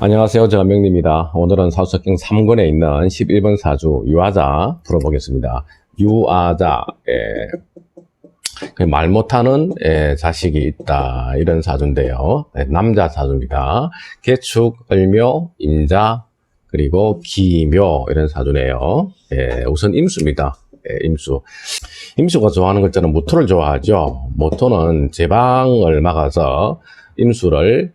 안녕하세요. 정한명입니다. 오늘은 사주석경 3권에 있는 11번 사주 유아자 풀어보겠습니다. 유아자, 말 못하는 자식이 있다, 이런 사주인데요. 남자 사주입니다. 개축, 을묘, 임자, 그리고 기묘, 이런 사주네요. 우선 임수입니다. 임수. 임수가 좋아하는 글자는 모토를 좋아하죠. 모토는 제방을 막아서 임수를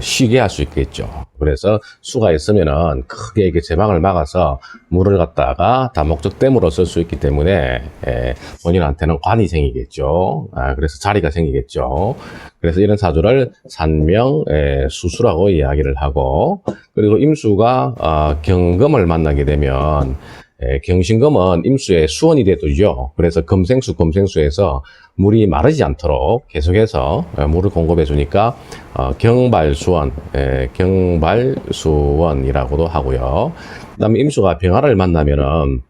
쉬게 할 수 있겠죠. 그래서 수가 있으면은 크게 이렇게 제방을 막아서 물을 갖다가 다목적댐으로 쓸 수 있기 때문에 본인한테는 관이 생기겠죠. 그래서 자리가 생기겠죠. 그래서 이런 사주를 산명 수수라고 이야기를 하고, 그리고 임수가 경금을 만나게 되면 경신금은 임수의 수원이 되죠. 그래서 금생수에서 물이 마르지 않도록 계속해서 물을 공급해 주니까 경발수원, 경발수원이라고도 하고요. 그다음에 임수가 병화를 만나면은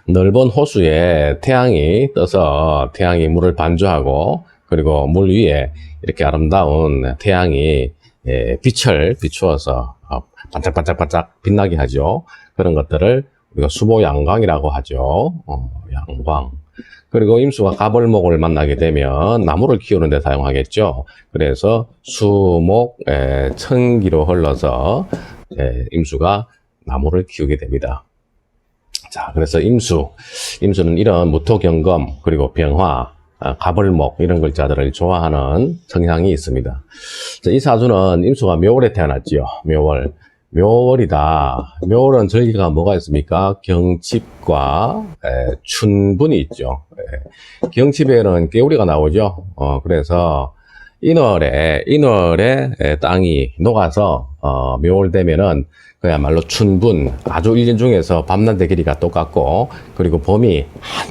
넓은 호수에 태양이 떠서 태양이 물을 반주하고, 그리고 물 위에 이렇게 아름다운 태양이 빛을 비추어서 반짝반짝반짝 빛나게 하죠. 그런 것들을 우리가 수보양광이라고 하죠. 양광. 그리고 임수가 가벌목을 만나게 되면 나무를 키우는 데 사용하겠죠. 그래서 수목, 천기로 흘러서 임수가 나무를 키우게 됩니다. 자, 그래서 임수는 이런 무토경금, 그리고 병화, 가벌목, 이런 글자들을 좋아하는 성향이 있습니다. 자, 이 사주는 임수가 묘월에 태어났지요. 묘월이다. 묘월은 절기가 뭐가 있습니까? 경칩과 춘분이 있죠. 경칩에는 깨우리가 나오죠. 그래서 인월에 땅이 녹아서 묘월 되면은 그야말로 춘분, 아주 1년 중에서 밤낮의 길이가 똑같고, 그리고 봄이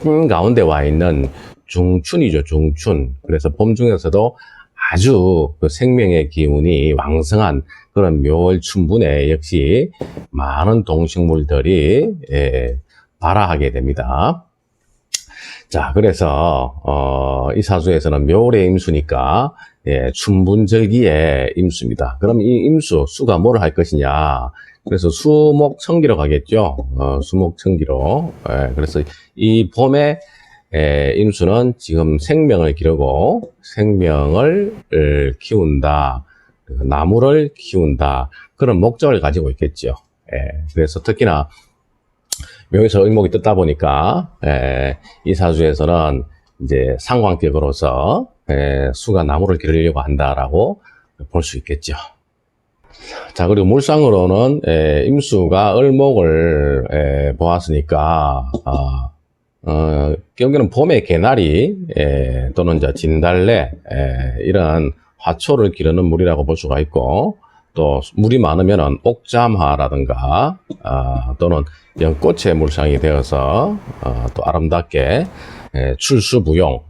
한가운데 와 있는 중춘이죠. 중춘. 그래서 봄 중에서도 아주 그 생명의 기운이 왕성한 그런 묘월 춘분에 역시 많은 동식물들이 발화하게 됩니다. 자, 그래서 이 사주에서는 묘월의 임수니까 춘분절기의 임수입니다. 그럼 이 임수, 수가 뭐를 할 것이냐? 그래서 수목청기로 가겠죠. 수목청기로. 그래서 이 봄에 임수는 지금 생명을 기르고 생명을 키운다, 나무를 키운다, 그런 목적을 가지고 있겠죠. 그래서 특히나 묘에서 을목이 떴다 보니까 이 사주에서는 이제 상관격으로서 수가 나무를 기르려고 한다라고 볼 수 있겠죠. 자, 그리고 물상으로는 임수가 을목을 보았으니까 여기는 봄에 개나리 또는 이제 진달래 이런 화초를 기르는 물이라고 볼 수가 있고, 또 물이 많으면은 옥잠화라든가 또는 연꽃의 물상이 되어서 또 아름답게 출수부용,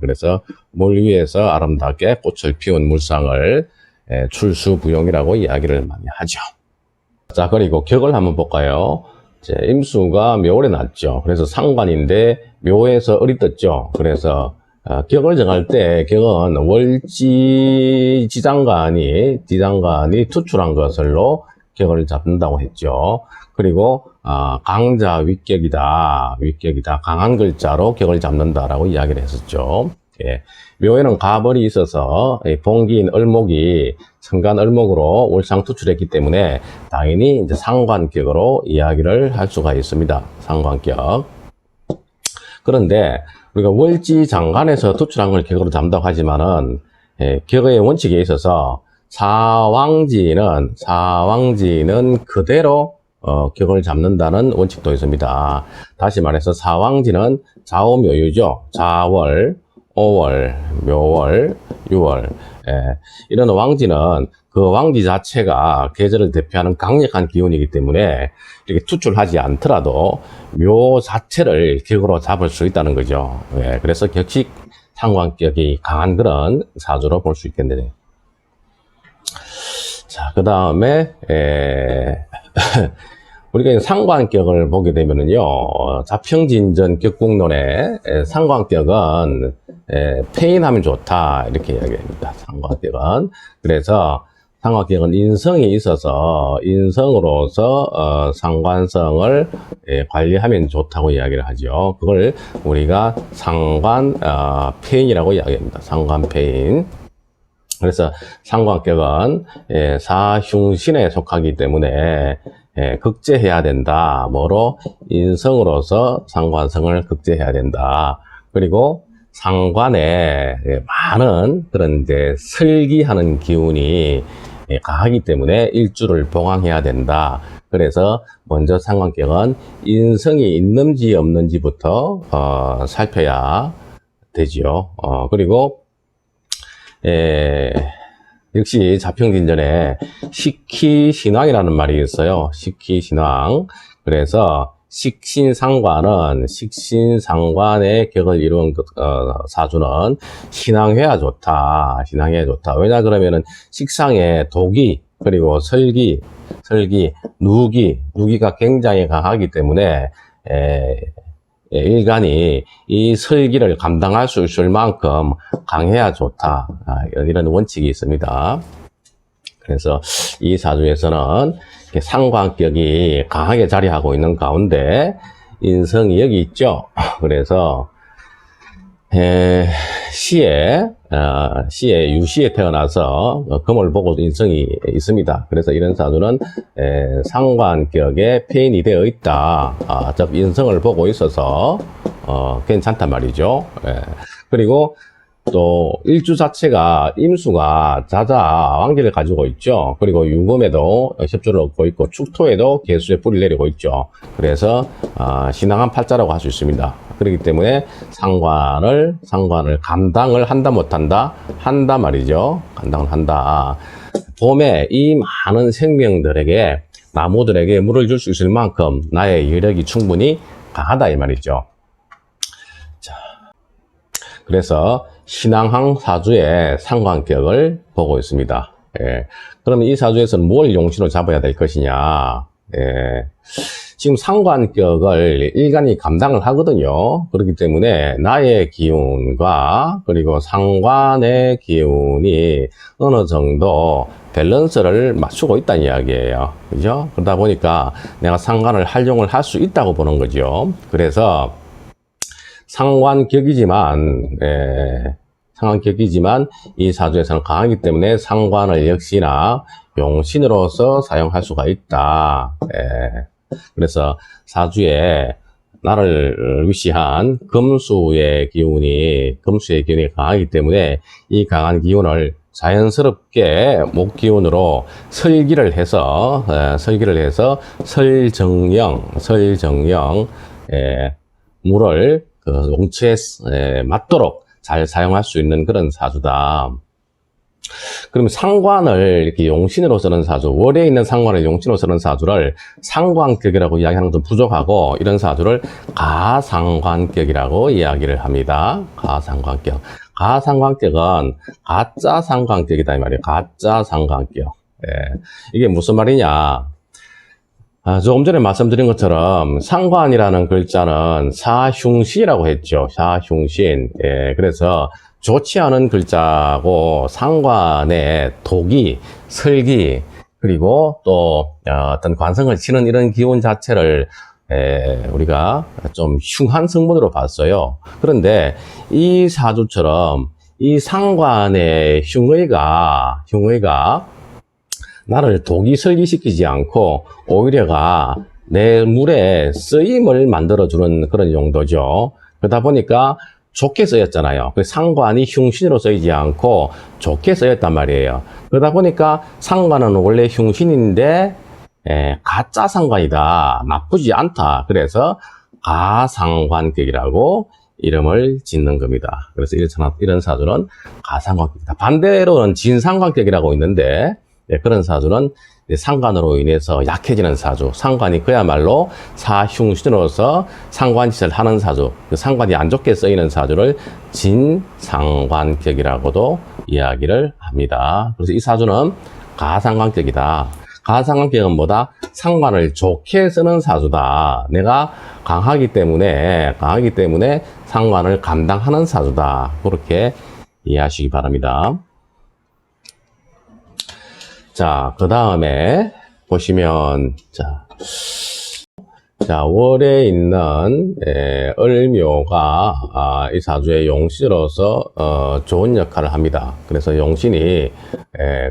그래서 물 위에서 아름답게 꽃을 피운 물상을 출수부용이라고 이야기를 많이 하죠. 자, 그리고 격을 한번 볼까요? 임수가 묘월에 났죠. 그래서 상관인데 묘에서 을이 떴죠. 그래서 격을 정할 때 격은 월지 지장간이 투출한 것으로 격을 잡는다고 했죠. 그리고 강자 윗격이다, 강한 글자로 격을 잡는다라고 이야기를 했었죠. 묘에는 가벌이 있어서 봉기인 을목이 천간 을목으로 월상 투출했기 때문에 당연히 이제 상관격으로 이야기를 할 수가 있습니다. 상관격. 그런데 우리가 월지 장간에서 투출한 걸 격으로 잡는다고 하지만은 격의 원칙에 있어서 사왕지는 그대로 격을 잡는다는 원칙도 있습니다. 다시 말해서 사왕지는 좌오묘유죠. 좌월, 5월, 묘월, 6월. 이런 왕지는 그 왕지 자체가 계절을 대표하는 강력한 기운이기 때문에 이렇게 투출하지 않더라도 묘 자체를 격으로 잡을 수 있다는 거죠. 그래서 격식 상관격이 강한 그런 사주로 볼 수 있겠네요. 자, 그 다음에 우리가 상관격을 보게 되면은요, 자평진전 격국론의 상관격은 폐인하면 좋다 이렇게 이야기합니다. 상관격은. 그래서 상관격은 인성이 있어서 인성으로서 상관성을 관리하면 좋다고 이야기를 하죠. 그걸 우리가 상관폐인이라고 이야기합니다. 상관폐인. 그래서 상관격은 사흉신에 속하기 때문에 극제해야 된다. 뭐로? 인성으로서 상관성을 극제해야 된다. 그리고 상관에 많은 그런 이제 설기하는 기운이 강하기 때문에 일주를 보강해야 된다. 그래서 먼저 상관격은 인성이 있는지 없는지부터 살펴야 되지요. 그리고 역시 자평진전에 식희신왕이라는 말이 있어요. 식희신왕. 그래서 식신상관은 식신상관의 격을 이룬 사주는 신앙해야 좋다. 신앙해야 좋다. 왜냐 그러면은 식상에 독이 그리고 설기, 누기가 굉장히 강하기 때문에 일간이 이 설기를 감당할 수 있을 만큼 강해야 좋다. 이런 원칙이 있습니다. 그래서 이 사주에서는 상관격이 강하게 자리하고 있는 가운데 인성이 여기 있죠. 그래서 시에 유시에 태어나서 금을 보고 인성이 있습니다. 그래서 이런 사주는 상관격에 폐인이 되어 있다. 즉 인성을 보고 있어서 괜찮단 말이죠. 그리고 또 일주 자체가 임수가 자자 왕기를 가지고 있죠. 그리고 유금에도 협조를 얻고 있고 축토에도 개수의 뿌리를 내리고 있죠. 그래서 신앙한 팔자라고 할 수 있습니다. 그렇기 때문에 상관을 감당을 한다 못한다? 한다 말이죠. 감당을 한다. 봄에 이 많은 생명들에게 나무들에게 물을 줄 수 있을 만큼 나의 여력이 충분히 강하다 이 말이죠. 자, 그래서 신앙항 사주의 상관격을 보고 있습니다. 그러면 이 사주에서는 뭘 용신으로 잡아야 될 것이냐? 지금 상관격을 일간이 감당을 하거든요. 그렇기 때문에 나의 기운과 그리고 상관의 기운이 어느 정도 밸런스를 맞추고 있다는 이야기예요. 그죠? 그러다 보니까 내가 상관을 활용을 할 수 있다고 보는 거죠. 그래서 상관격이지만 이 사주에서는 강하기 때문에 상관을 역시나 용신으로서 사용할 수가 있다. 그래서 사주에 나를 위시한 금수의 기운이 강하기 때문에 이 강한 기운을 자연스럽게 목기운으로 설기를 해서 설정령 물을 용체에 맞도록 잘 사용할 수 있는 그런 사주다. 그러면 상관을 이렇게 용신으로 쓰는 사주, 월에 있는 상관을 용신으로 쓰는 사주를 상관격이라고 이야기하는 건 부족하고 이런 사주를 가상관격이라고 이야기를 합니다. 가상관격. 가상관격은 가짜 상관격이다 이 말이에요. 가짜 상관격. 이게 무슨 말이냐? 조금 전에 말씀드린 것처럼 상관이라는 글자는 사흉신이라고 했죠. 사흉신. 그래서 좋지 않은 글자고 상관에 독이, 설기, 그리고 또 어떤 관성을 치는 이런 기운 자체를 우리가 좀 흉한 성분으로 봤어요. 그런데 이 사주처럼 이 상관의 흉의가 나를 독이 설기시키지 않고 오히려가 내 물에 쓰임을 만들어주는 그런 용도죠. 그러다 보니까 좋게 쓰였잖아요. 그 상관이 흉신으로 쓰이지 않고 좋게 쓰였단 말이에요. 그러다 보니까 상관은 원래 흉신인데 가짜 상관이다. 나쁘지 않다. 그래서 가상관격이라고 이름을 짓는 겁니다. 그래서 이런 사주는 가상관격이다. 반대로는 진상관격이라고 있는데 그런 사주는 상관으로 인해서 약해지는 사주, 상관이 그야말로 사흉신으로서 상관짓을 하는 사주, 그 상관이 안 좋게 쓰이는 사주를 진상관격이라고도 이야기를 합니다. 그래서 이 사주는 가상관격이다. 가상관계가 뭐다? 상관을 좋게 쓰는 사주다. 내가 강하기 때문에 상관을 감당하는 사주다. 그렇게 이해하시기 바랍니다. 자, 그 다음에 보시면 자, 월에 있는 을묘가 이 사주의 용신으로서 좋은 역할을 합니다. 그래서 용신이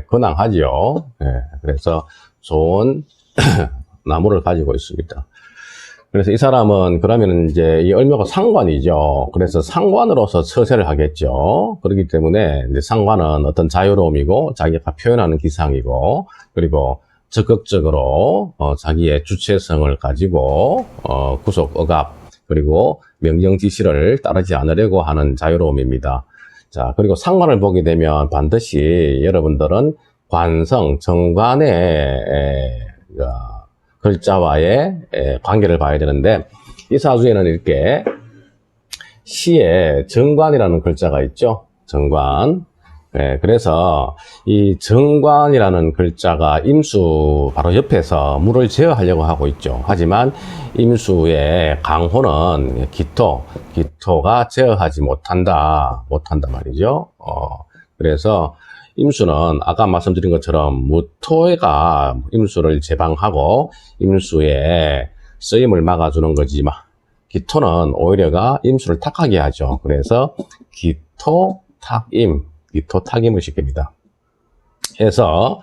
근황하죠. 그래서 좋은 나무를 가지고 있습니다. 그래서 이 사람은 그러면 이제 이 을묘가 상관이죠. 그래서 상관으로서 처세를 하겠죠. 그렇기 때문에 이제 상관은 어떤 자유로움이고 자기가 표현하는 기상이고, 그리고 적극적으로 자기의 주체성을 가지고 구속, 억압, 그리고 명령 지시를 따르지 않으려고 하는 자유로움입니다. 자, 그리고 상관을 보게 되면 반드시 여러분들은 관성, 정관의 글자와의 관계를 봐야 되는데, 이 사주에는 이렇게 시에 정관이라는 글자가 있죠. 정관. 그래서 이 정관이라는 글자가 임수 바로 옆에서 물을 제어하려고 하고 있죠. 하지만 임수의 강호는 기토가 제어하지 못한다 말이죠. 그래서 임수는 아까 말씀드린 것처럼 무토가 임수를 제방하고 임수의 쓰임을 막아주는 거지만, 기토는 오히려가 임수를 탁하게 하죠. 그래서 기토탁임을 시킵니다. 해서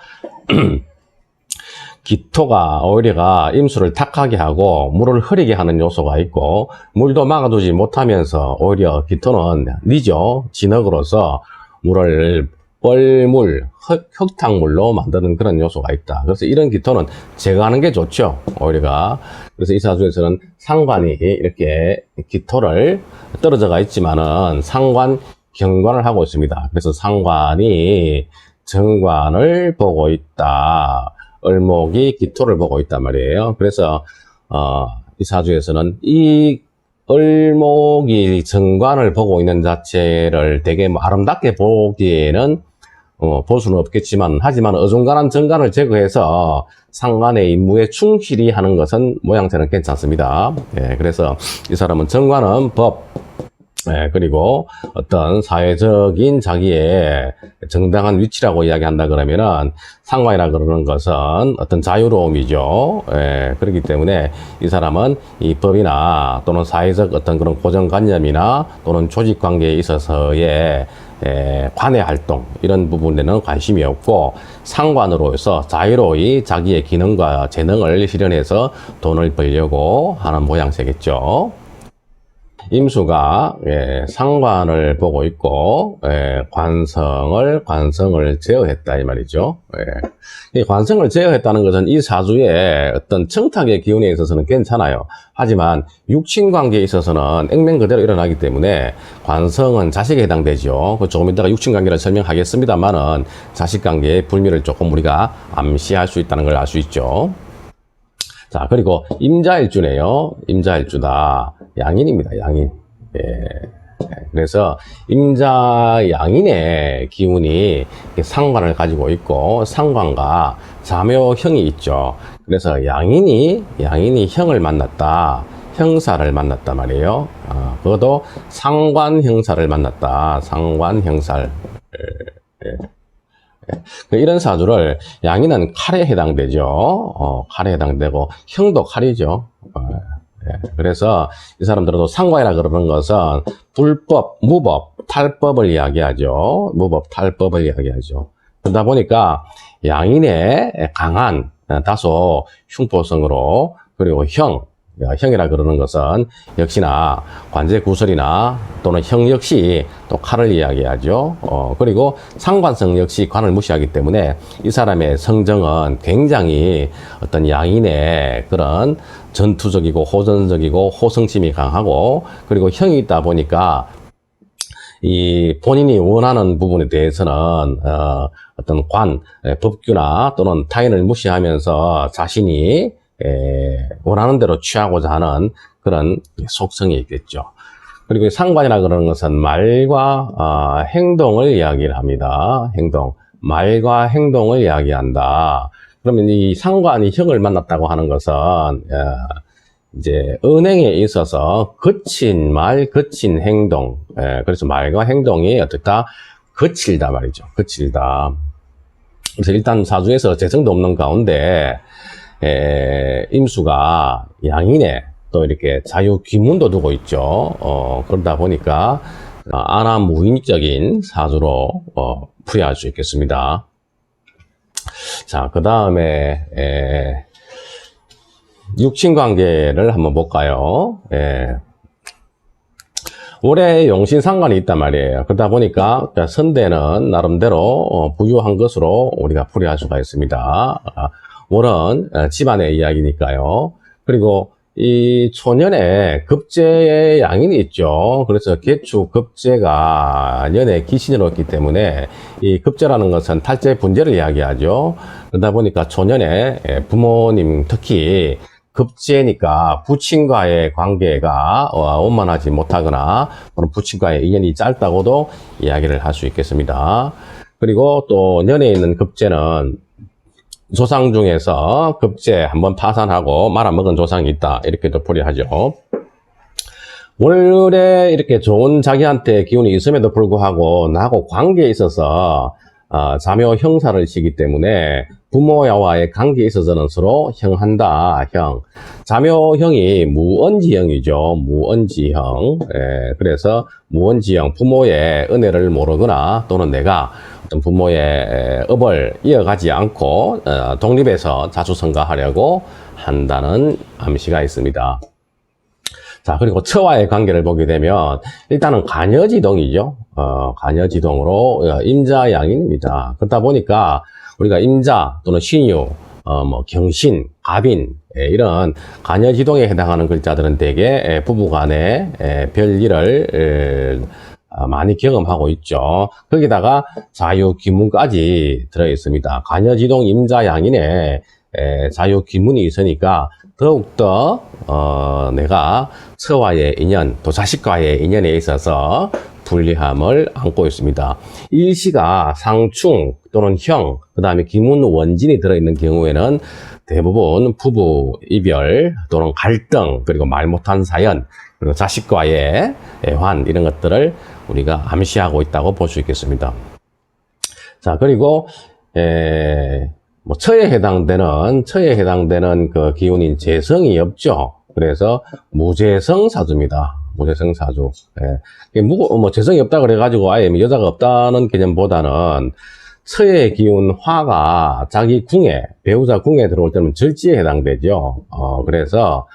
기토가 오히려가 임수를 탁하게 하고 물을 흐리게 하는 요소가 있고, 물도 막아두지 못하면서 오히려 기토는 니죠. 진흙으로서 물을 뻘물, 흙탕물로 만드는 그런 요소가 있다. 그래서 이런 기토는 제거하는 게 좋죠. 오히려가. 그래서 이 사주에서는 상관이 이렇게 기토를 떨어져가 있지만은 상관 경관을 하고 있습니다. 그래서 상관이 정관을 보고 있다. 을목이 기토를 보고 있단 말이에요. 그래서 이 사주에서는 이 을목이 정관을 보고 있는 자체를 되게 아름답게 보기에는 볼 수는 없겠지만, 하지만 어중간한 정관을 제거해서 상관의 임무에 충실히 하는 것은 모양새는 괜찮습니다. 그래서 이 사람은 정관은 법, 그리고 어떤 사회적인 자기의 정당한 위치라고 이야기한다 그러면은 상관이라 그러는 것은 어떤 자유로움이죠. 그렇기 때문에 이 사람은 이 법이나 또는 사회적 어떤 그런 고정관념이나 또는 조직관계에 있어서의 관의 활동, 이런 부분에는 관심이 없고, 상관으로서 자유로이 자기의 기능과 재능을 실현해서 돈을 벌려고 하는 모양새겠죠. 임수가 상관을 보고 있고 관성을 제어했다 이 말이죠. 이 관성을 제어했다는 것은 이 사주의 어떤 청탁의 기운에 있어서는 괜찮아요. 하지만 육친관계에 있어서는 액면 그대로 일어나기 때문에 관성은 자식에 해당되죠. 조금 이따가 육친관계를 설명하겠습니다만은 자식관계의 불미를 조금 우리가 암시할 수 있다는 걸 알 수 있죠. 자, 그리고 임자일주네요. 임자일주다. 양인입니다. 양인. 그래서 임자 양인의 기운이 상관을 가지고 있고, 상관과 자묘형이 있죠. 그래서 양인이 형을 만났다. 형사를 만났단 말이에요. 그것도 상관형사를 만났다. 상관형사를. 이런 사주를, 양인은 칼에 해당되죠. 칼에 해당되고 형도 칼이죠. 그래서 이 사람들도 상관이라 그러는 것은 불법, 무법, 탈법을 이야기하죠. 무법, 탈법을 이야기하죠. 그러다 보니까 양인의 강한 다소 흉포성으로, 그리고 형이라 그러는 것은 역시나 관제 구설이나 또는 형 역시 또 칼을 이야기하죠. 그리고 상관성 역시 관을 무시하기 때문에 이 사람의 성정은 굉장히 어떤 양인의 그런 전투적이고 호전적이고 호성심이 강하고, 그리고 형이 있다 보니까 이 본인이 원하는 부분에 대해서는 어떤 법규나 또는 타인을 무시하면서 자신이 원하는 대로 취하고자 하는 그런 속성이 있겠죠. 그리고 상관이라 그러는 것은 말과 행동을 이야기를 합니다. 말과 행동을 이야기한다. 그러면 이 상관이 형을 만났다고 하는 것은 이제 은행에 있어서 거친 말, 거친 행동, 그래서 말과 행동이 어떻다? 거칠다 말이죠. 거칠다. 그래서 일단 사주에서 재성도 없는 가운데 임수가 양인에 또 이렇게 자유귀문도 두고 있죠. 그러다 보니까 아나무인적인 사주로 풀이할 수 있겠습니다. 자, 그 다음에 육친관계를 한번 볼까요? 올해 용신상관이 있단 말이에요. 그러다 보니까 선대는 나름대로 부유한 것으로 우리가 풀이할 수가 있습니다. 월은 집안의 이야기니까요. 그리고 이 초년에 급제의 양인이 있죠. 그래서 개축 급제가 년에 기신으로 있기 때문에 이 급제라는 것은 탈제 분제를 이야기하죠. 그러다 보니까 초년에 부모님 특히 급제니까 부친과의 관계가 원만하지 못하거나 부친과의 인연이 짧다고도 이야기를 할 수 있겠습니다. 그리고 또 년에 있는 급제는 조상 중에서 급제 한번 파산하고 말아먹은 조상이 있다. 이렇게도 풀이하죠. 원래 이렇게 좋은 자기한테 기운이 있음에도 불구하고 나하고 관계에 있어서 자묘 형사를 시기 때문에 부모와의 관계에 있어서는 서로 형한다. 형. 자묘형이 무언지형이죠. 무언지형. 그래서 무언지형, 부모의 은혜를 모르거나 또는 내가 부모의 업을 이어가지 않고 독립해서 자수성가하려고 한다는 암시가 있습니다. 자, 그리고 처와의 관계를 보게 되면 일단은 간여지동이죠. 간여지동으로 임자양인입니다. 그러다 보니까 우리가 임자 또는 신유, 경신, 갑인 이런 간여지동에 해당하는 글자들은 대개 부부간의 별일을 많이 경험하고 있죠. 거기다가 자유귀문까지 들어있습니다. 간여지동 임자양인에 자유귀문이 있으니까 더욱더 내가 처와의 인연, 또 자식과의 인연에 있어서 불리함을 안고 있습니다. 일시가 상충 또는 형, 그 다음에 기문 원진이 들어있는 경우에는 대부분 부부 이별 또는 갈등, 그리고 말 못한 사연, 그리고 자식과의 애환 이런 것들을 우리가 암시하고 있다고 볼 수 있겠습니다. 자, 그리고 처에 해당되는 그 기운인 재성이 없죠. 그래서 무재성 사주입니다. 무재성 사주. 재성이 없다 그래가지고 아예 여자가 없다는 개념보다는 처의 기운 화가 자기 궁에, 배우자 궁에 들어올 때는 절지에 해당되죠. 그래서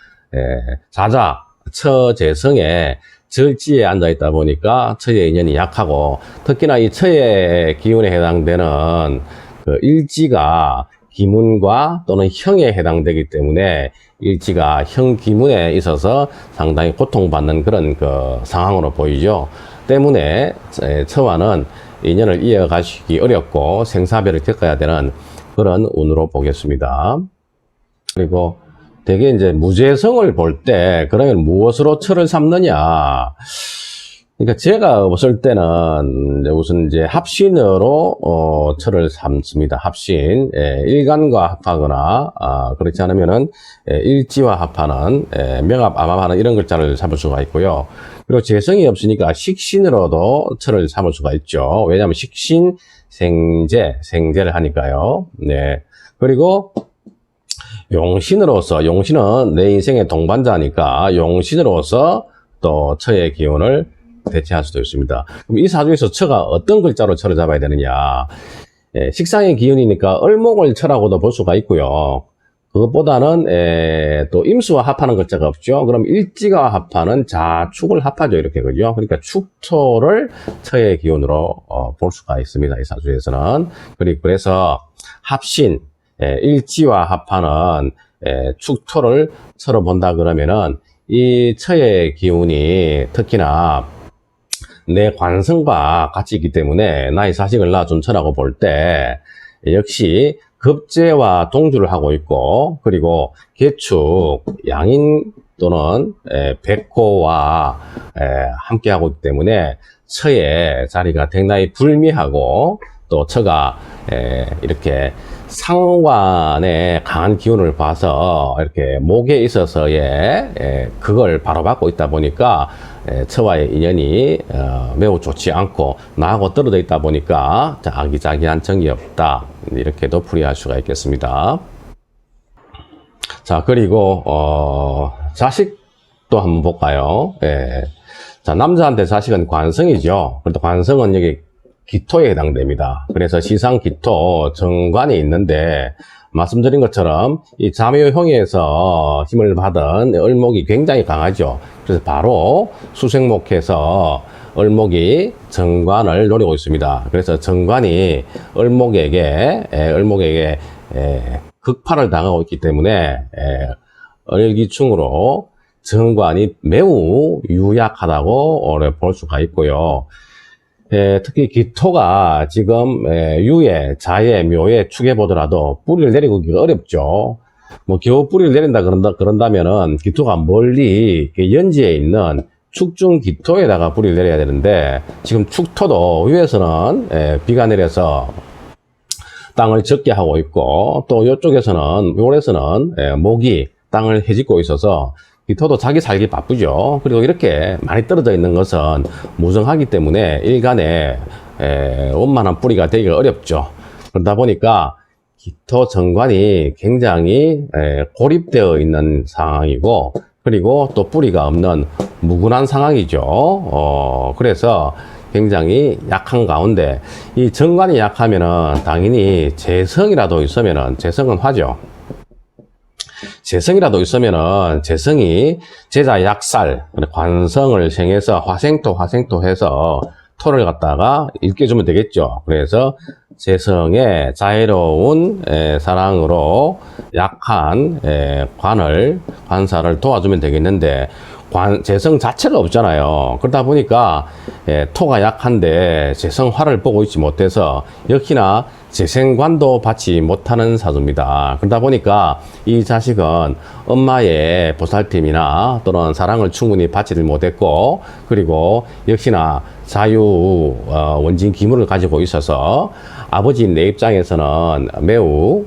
자자, 처재성에 절지에 앉아있다 보니까 처의 인연이 약하고, 특히나 이 처의 기운에 해당되는 그 일지가 기문과 또는 형에 해당되기 때문에 일지가 형 기문에 있어서 상당히 고통받는 그런 그 상황으로 보이죠. 때문에 처와는 인연을 이어가시기 어렵고 생사별을 겪어야 되는 그런 운으로 보겠습니다. 그리고 대개 이제 무재성을 볼 때 그러면 무엇으로 처를 삼느냐? 그러니까 제가 봤을 때는 우선 이제 합신으로 처를 삼습니다. 합신. 일간과 합하거나 그렇지 않으면은 일지와 합하는 명합, 암합하는 이런 글자를 잡을 수가 있고요. 그리고 재성이 없으니까 식신으로도 처를 삼을 수가 있죠. 왜냐하면 식신, 생재를 하니까요. 네. 그리고 용신으로서, 용신은 내 인생의 동반자니까 용신으로서 또 처의 기운을 대체할 수도 있습니다. 그럼 이 사주에서 처가 어떤 글자로 처를 잡아야 되느냐? 식상의 기운이니까 을목을 처라고도 볼 수가 있고요. 그것보다는 또 임수와 합하는 글자가 없죠. 그럼 일지가 합하는 자축을 합하죠. 이렇게 그죠? 그러니까 축토를 처의 기운으로 볼 수가 있습니다. 이 사주에서는. 그래서 합신, 일지와 합하는 축토를 처로 본다 그러면은 이 처의 기운이 특히나 내 관성과 같이 있기 때문에 나의 자식을 낳아준 처라고 볼 때 역시 급제와 동주를 하고 있고, 그리고 개축, 양인 또는 백호와 함께 하고 있기 때문에 처의 자리가 상당히 불미하고, 또 처가 이렇게 상관의 강한 기운을 봐서 이렇게 목에 있어서의 그걸 바로 받고 있다 보니까 처와의 인연이 매우 좋지 않고 나하고 떨어져 있다 보니까 아기자기한 정이 없다, 이렇게도 풀이할 수가 있겠습니다. 자, 그리고 자식도 한번 볼까요? 자, 남자한테 자식은 관성이죠. 그래도 관성은 여기 기토에 해당됩니다. 그래서 시상 기토 정관이 있는데, 말씀드린 것처럼 이 자묘형에서 힘을 받은 을목이 굉장히 강하죠. 그래서 바로 수생목해서 을목이 정관을 노리고 있습니다. 그래서 정관이 을목에게 극파를 당하고 있기 때문에 을기충으로 정관이 매우 유약하다고 볼 수가 있고요. 특히 기토가 지금 유에, 자에, 묘에, 축에 보더라도 뿌리를 내리기가 어렵죠. 뭐 겨우 뿌리를 내린다 그런다면은 기토가 멀리 연지에 있는 축중 기토에다가 뿌리를 내려야 되는데, 지금 축토도 위에서는 비가 내려서 땅을 적게 하고 있고, 또 이쪽에서는, 요래서는 목이 땅을 헤집고 있어서 기토도 자기 살기 바쁘죠. 그리고 이렇게 많이 떨어져 있는 것은 무성하기 때문에 일간에 원만한 뿌리가 되기가 어렵죠. 그러다 보니까 기토 정관이 굉장히 고립되어 있는 상황이고, 그리고 또 뿌리가 없는 무근한 상황이죠. 그래서 굉장히 약한 가운데, 이 정관이 약하면은 당연히 재성이라도 있으면은, 재성은 화죠. 재성이라도 있으면은 재성이 제자 약살, 관성을 생해서 화생토 해서 토를 갖다가 일깨주면 되겠죠. 그래서 재성의 자애로운 사랑으로 약한 관사를 도와주면 되겠는데, 재성 자체가 없잖아요. 그러다 보니까 토가 약한데 재성화를 보고 있지 못해서 역시나 재생관도 받지 못하는 사주입니다. 그러다 보니까 이 자식은 엄마의 보살핌이나 또는 사랑을 충분히 받지를 못했고, 그리고 역시나 자유 원진 기물을 가지고 있어서 아버지인 내 입장에서는 매우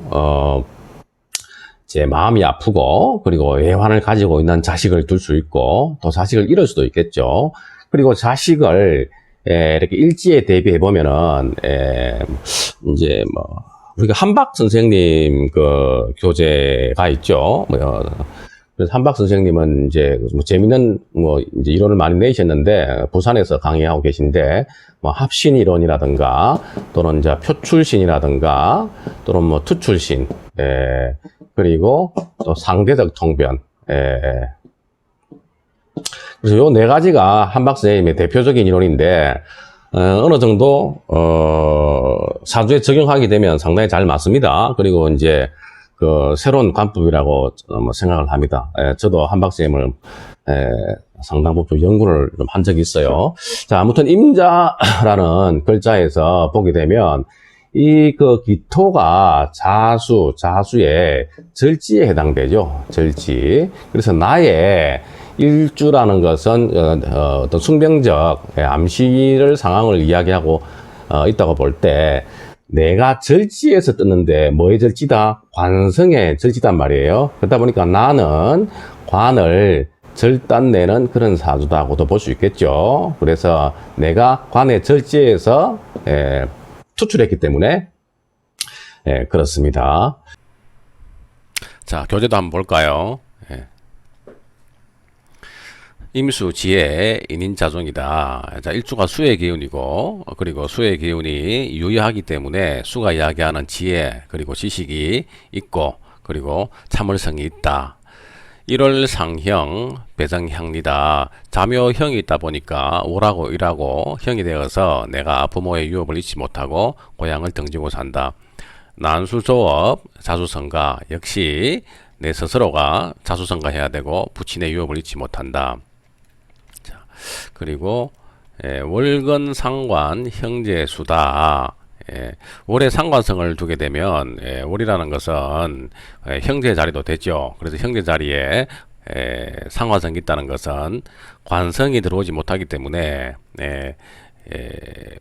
제 마음이 아프고, 그리고 애환을 가지고 있는 자식을 둘 수 있고, 또 자식을 잃을 수도 있겠죠. 그리고 자식을 이렇게 일지에 대비해 보면은 이제 뭐 우리가 한박 선생님 그 교재가 있죠. 그래서 한박 선생님은 이제 뭐 재미있는 뭐 이제 이론을 많이 내셨는데, 부산에서 강의하고 계신데, 뭐 합신 이론이라든가 또는 이제 표출신이라든가 또는 뭐 투출신, 그리고 또 상대적 통변, 그래서 요 네 가지가 한박 선생님의 대표적인 이론인데, 어느 정도 사주에 적용하게 되면 상당히 잘 맞습니다. 그리고 이제 그 새로운 관법이라고 생각을 합니다. 저도 한박 선생님을 상당 부분 연구를 좀 한 적이 있어요. 자, 아무튼 임자라는 글자에서 보게 되면 이 그 기토가 자수의 절지에 해당되죠. 절지. 그래서 나의 일주라는 것은 어떤 숙명적 암시를 상황을 이야기하고 있다고 볼 때, 내가 절지에서 떴는데 뭐의 절지다? 관성의 절지단 말이에요. 그러다 보니까 나는 관을 절단내는 그런 사주다고도 볼 수 있겠죠. 그래서 내가 관의 절지에서 투출했기 때문에 그렇습니다. 자, 교재도 한번 볼까요? 임수, 지혜, 인인자종이다. 자, 일주가 수의 기운이고, 그리고 수의 기운이 유효하기 때문에 수가 이야기하는 지혜, 그리고 지식이 있고, 그리고 참을성이 있다. 1월 상형, 배정형이다. 자묘형이 있다 보니까 오라고 일하고 형이 되어서 내가 부모의 유업을 잊지 못하고 고향을 등지고 산다. 난수조업, 자수성가. 역시 내 스스로가 자수성가해야 되고 부친의 유업을 잊지 못한다. 자, 그리고 월근 상관 형제수다. 월에 상관성을 두게 되면 월이라는 것은 형제 자리도 되죠. 그래서 형제 자리에 상관성이 있다는 것은 관성이 들어오지 못하기 때문에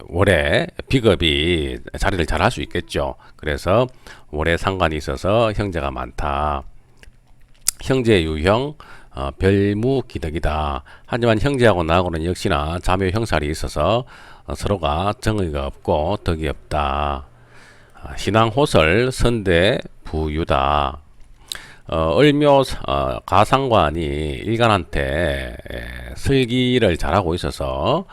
월에 비겁이 자리를 잘 할 수 있겠죠. 그래서 월에 상관이 있어서 형제가 많다. 형제 유형 별무기덕이다. 하지만 형제하고 나하고는 역시나 자묘 형살이 있어서 서로가 정의가 없고 덕이 없다. 신앙호설 선대 부유다. 을묘 가상관이 일간한테 슬기를 잘하고 있어서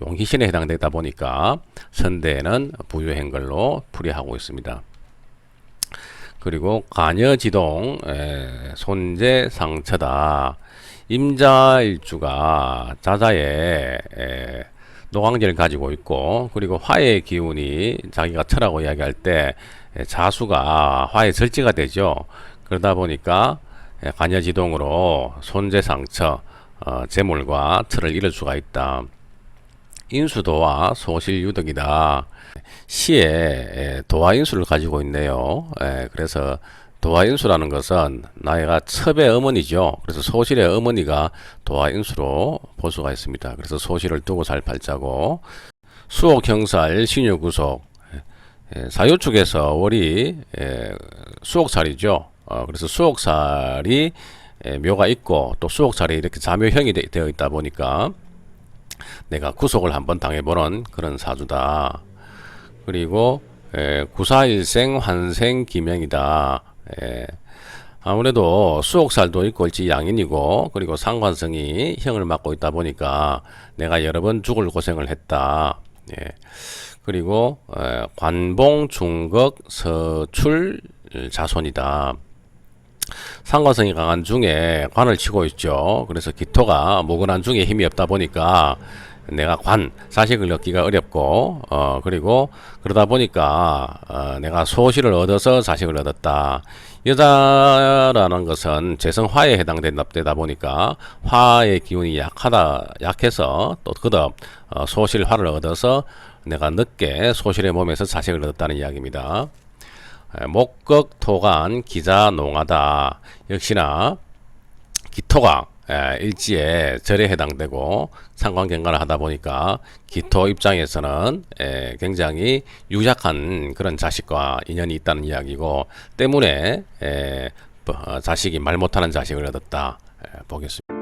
용희신에 해당되다 보니까 선대는 부유한 걸로 풀이하고 있습니다. 그리고 관여지동 손재상처다. 임자일주가 자자에 노강진을 가지고 있고, 그리고 화의 기운이 자기가 처라고 이야기할 때 자수가 화의 절지가 되죠. 그러다 보니까 관여지동으로 손재상처 재물과 처를 잃을 수가 있다. 인수도와 소실유덕이다. 시에 도화인수를 가지고 있네요. 그래서 도화인수라는 것은 나이가 첩의 어머니죠. 그래서 소실의 어머니가 도화인수로 볼 수가 있습니다. 그래서 소실을 두고 살 팔자고, 수옥형살 신유구속, 사유축에서 월이 수옥살이죠. 그래서 수옥살이 묘가 있고 또 수옥살이 이렇게 자묘형이 되어 있다 보니까 내가 구속을 한번 당해보는 그런 사주다. 그리고 구사일생 환생 기명이다. 아무래도 수옥살도 있고 일지 양인이고, 그리고 상관성이 형을 맡고 있다 보니까 내가 여러 번 죽을 고생을 했다. 그리고 관봉 중극 서출 자손이다. 상관성이 강한 중에 관을 치고 있죠. 그래서 기토가 모근한 중에 힘이 없다 보니까 내가 자식을 얻기가 어렵고, 그리고 그러다 보니까 내가 소실을 얻어서 자식을 얻었다. 여자라는 것은 재성화에 해당되다 보니까 화의 기운이 약해서 또 거듭 소실화를 얻어서 내가 늦게 소실의 몸에서 자식을 얻었다는 이야기입니다. 목극 토간 기자 농하다. 역시나 기토가 일지에 절에 해당되고 상관경관을 하다 보니까 기토 입장에서는 굉장히 유약한 그런 자식과 인연이 있다는 이야기고, 때문에 자식이 말 못하는 자식을 얻었다 보겠습니다.